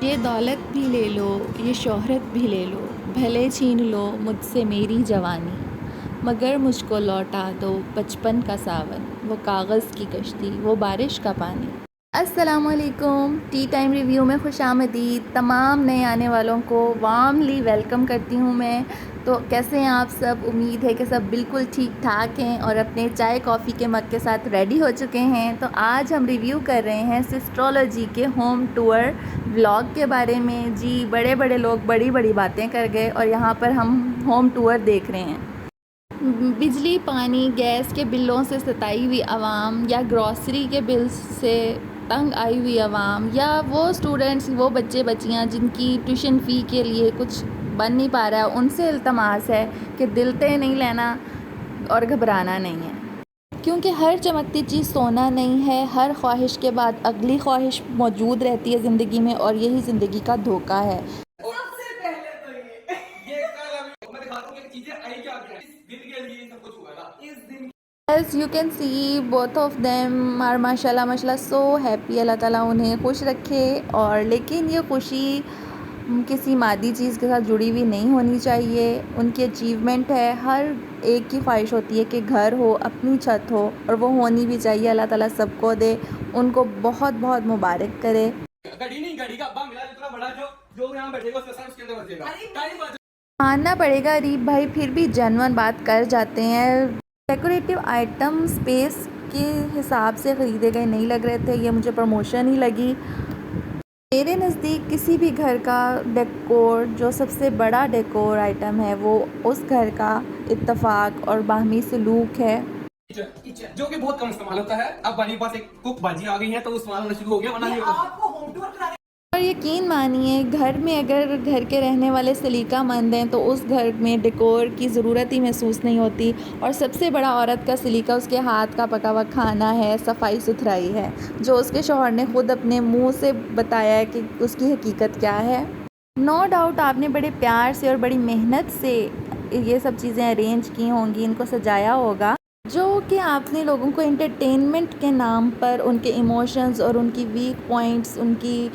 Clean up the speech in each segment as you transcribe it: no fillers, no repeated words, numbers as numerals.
ये दौलत भी ले लो, ये शोहरत भी ले लो, भले छीन लो मुझसे मेरी जवानी, मगर मुझको लौटा दो बचपन का सावन, वो कागज़ की कश्ती, वो बारिश का पानी। अस्सलामुअलैकुम, टी टाइम रिव्यू में खुशामदीद। तमाम नए आने वालों को वार्मली वेलकम करती हूँ मैं। तो कैसे हैं आप सब? उम्मीद है कि सब बिल्कुल ठीक ठाक हैं और अपने चाय कॉफ़ी के मग के साथ रेडी हो चुके हैं। तो आज हम रिव्यू कर रहे हैं सिस्ट्रोलॉजी के होम टूर व्लॉग के बारे में। जी, बड़े बड़े लोग बड़ी बड़ी बातें कर गए और यहाँ पर हम होम टूर देख रहे हैं। बिजली, पानी, गैस के बिलों से सताई हुई आवाम, या ग्रॉसरी के बिल से तंग आई हुई आवाम, या वो स्टूडेंट्स, वो बच्चे बच्चियाँ जिनकी ट्यूशन फ़ी के लिए कुछ बन नहीं पा रहा है, उनसे इल्तमास है कि दिल पे नहीं लेना और घबराना नहीं है, क्योंकि हर चमकती चीज़ सोना नहीं है। हर ख्वाहिश के बाद अगली ख्वाहिश मौजूद रहती है ज़िंदगी में, और यही ज़िंदगी का धोखा है। सबसे पहले तो ये कल अभी मैं दिखाता हूँ कि चीजें आई क्या क्या इस दिन के लिए सब कुछ हुआ था इस दिन। As you can see, both of them are माशाल्लाह माशाल्लाह so happy। अल्लाह ताला उन्हें खुश रखे। और लेकिन ये खुशी किसी मादी चीज़ के साथ जुड़ी हुई नहीं होनी चाहिए। उनकी अचीवमेंट है, हर एक की ख्वाहिश होती है कि घर हो, अपनी छत हो, और वो होनी भी चाहिए। अल्लाह ताला सबको दे, उनको बहुत बहुत मुबारक करे। घड़ी नहीं, घड़ी का अब्बा मिला इतना बड़ा जो जो यहाँ बैठेगा उसका सर उसके अंदर बचेगा टाइम। मानना पड़ेगा, अरीब भाई फिर भी जेन्युइन बात कर जाते हैं। डेकोरेटिव आइटम स्पेस के हिसाब से ख़रीदे गए नहीं लग रहे थे, ये मुझे प्रमोशन ही लगी। मेरे नज़दीक किसी भी घर का डेकोर, जो सबसे बड़ा डेकोर आइटम है, वो उस घर का इत्तेफाक और बाहमी सलूक है। किचन जो कि बहुत कम इस्तेमाल होता है। अब हमारे पास एक कुक बाजी आ गई है तो वो इस्तेमाल होना शुरू हो गया, वरना ये आपको होम टूर करा। और यकीन मानिए, घर में अगर घर के रहने वाले सलीकामंद हैं तो उस घर में डेकोर की ज़रूरत ही महसूस नहीं होती। और सबसे बड़ा औरत का सलीका उसके हाथ का पका हुआ खाना है, सफाई सुथराई है, जो उसके शौहर ने ख़ुद अपने मुंह से बताया है कि उसकी हकीकत क्या है। नो डाउट आपने बड़े प्यार से और बड़ी मेहनत से ये सब चीज़ें अरेंज की होंगी, इनको सजाया होगा, जो कि आपने लोगों को एंटरटेनमेंट के नाम पर उनके इमोशंस और उनकी वीक पॉइंट्स, उनकी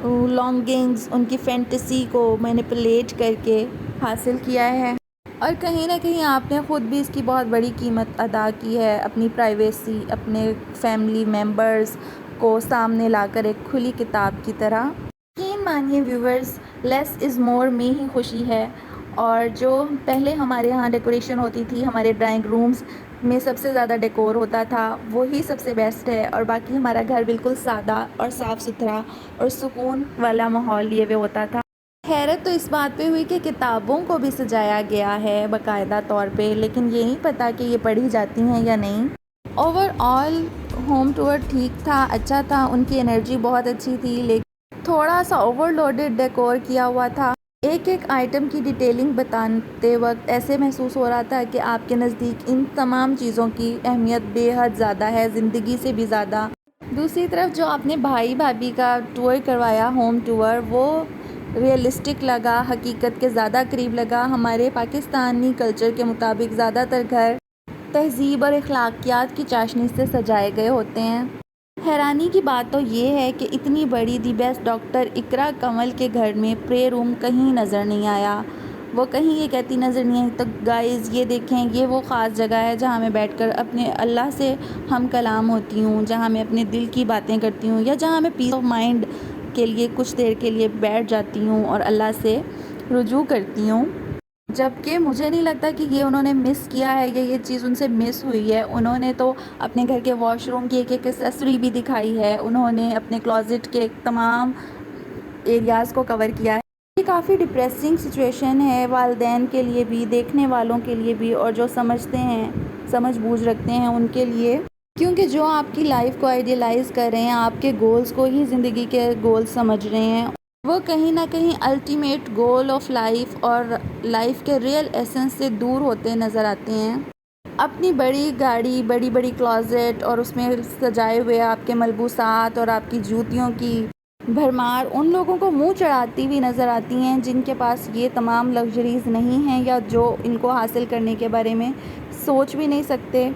लॉन्गिंग्स, उनकी फैंटेसी को मैनिपुलेट करके हासिल किया है। और कहीं ना कहीं आपने ख़ुद भी इसकी बहुत बड़ी कीमत अदा की है, अपनी प्राइवेसी, अपने फैमिली मेम्बर्स को सामने लाकर एक खुली किताब की तरह। यकीन मानिए व्यूवर्स, लेस इज़ मोर में ही खुशी है। और जो पहले हमारे यहाँ डेकोरेशन होती थी, हमारे ड्राइंग रूम्स में सबसे ज़्यादा डेकोर होता था, वही सबसे बेस्ट है। और बाकी हमारा घर बिल्कुल सादा और साफ़ सुथरा और सुकून वाला माहौल लिए हुए होता था। हैरत तो इस बात पे हुई कि किताबों को भी सजाया गया है बाकायदा तौर पे, लेकिन ये नहीं पता कि ये पढ़ी जाती हैं या नहीं। ओवरऑल होम टूर ठीक था, अच्छा था, उनकी एनर्जी बहुत अच्छी थी, लेकिन थोड़ा सा ओवरलोडेड डेकोर किया हुआ था। एक एक आइटम की डिटेलिंग बताते वक्त ऐसे महसूस हो रहा था कि आपके नज़दीक इन तमाम चीज़ों की अहमियत बेहद ज़्यादा है, ज़िंदगी से भी ज़्यादा। दूसरी तरफ जो आपने भाई भाभी का टूर करवाया, होम टूर, वो रियलिस्टिक लगा, हकीकत के ज़्यादा करीब लगा। हमारे पाकिस्तानी कल्चर के मुताबिक ज़्यादातर घर तहज़ीब और अखलाकियात की चाशनी से सजाए गए होते हैं। हैरानी की बात तो ये है कि इतनी बड़ी दी बेस्ट डॉक्टर इकरा कंवल के घर में प्रे रूम कहीं नज़र नहीं आया। वो कहीं ये कहती नज़र नहीं आई। तो गाइज़ ये देखें, ये वो ख़ास जगह है जहाँ मैं बैठकर अपने अल्लाह से हम कलाम होती हूँ, जहाँ मैं अपने दिल की बातें करती हूँ, या जहाँ मैं पीस ऑफ माइंड के लिए कुछ देर के लिए बैठ जाती हूँ और अल्लाह से रुजू करती हूँ। जबकि मुझे नहीं लगता कि ये उन्होंने मिस किया है या ये चीज़ उनसे मिस हुई है। उन्होंने तो अपने घर के वॉशरूम की एक एक एक्सेसरी भी दिखाई है, उन्होंने अपने क्लोज़ेट के तमाम एरियाज़ को कवर किया है। ये काफ़ी डिप्रेसिंग सिचुएशन है, वालिदैन के लिए भी, देखने वालों के लिए भी, और जो समझते हैं, समझ बूझ रखते हैं उनके लिए। क्योंकि जो आपकी लाइफ को आइडियलाइज़ कर रहे हैं, आपके गोल्स को ही ज़िंदगी के गोल्स समझ रहे हैं, वो कहीं ना कहीं अल्टीमेट गोल ऑफ लाइफ और लाइफ के रियल एसेंस से दूर होते नज़र आते हैं। अपनी बड़ी गाड़ी, बड़ी बड़ी क्लोज़ेट और उसमें सजाए हुए आपके मलबूसात और आपकी जूतियों की भरमार उन लोगों को मुंह चढ़ाती हुई नज़र आती हैं जिनके पास ये तमाम लग्जरीज़ नहीं हैं, या जो इनको हासिल करने के बारे में सोच भी नहीं सकते।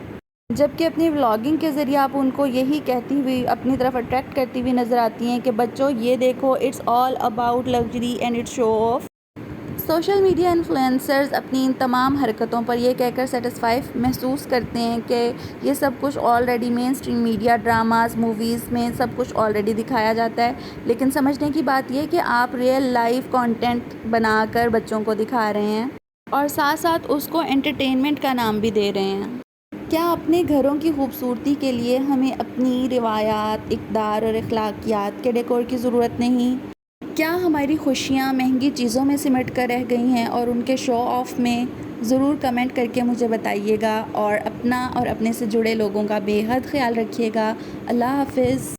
जबकि अपनी व्लॉगिंग के ज़रिए आप उनको यही कहती हुई अपनी तरफ अट्रैक्ट करती हुई नज़र आती हैं कि बच्चों ये देखो, it's all about luxury and it's show off. Social media influencers अपनी इन तमाम हरकतों पर यह कहकर सेटिस्फाई महसूस करते हैं कि ये सब कुछ already main stream media, dramas, movies में सब कुछ ऑलरेडी दिखाया जाता है। लेकिन समझने की बात यह कि आप रियल लाइफ कंटेंट बनाकर बच्चों को दिखा रहे हैं और साथ साथ उसको एंटरटेनमेंट का नाम भी दे रहे हैं। क्या अपने घरों की खूबसूरती के लिए हमें अपनी रिवायात, इक़दार और अखलाकियात के डेकोर की ज़रूरत नहीं? क्या हमारी खुशियाँ महंगी चीज़ों में सिमट कर रह गई हैं और उनके शो ऑफ़ में? ज़रूर कमेंट करके मुझे बताइएगा और अपना और अपने से जुड़े लोगों का बेहद ख्याल रखिएगा। अल्लाह हाफ़िज़।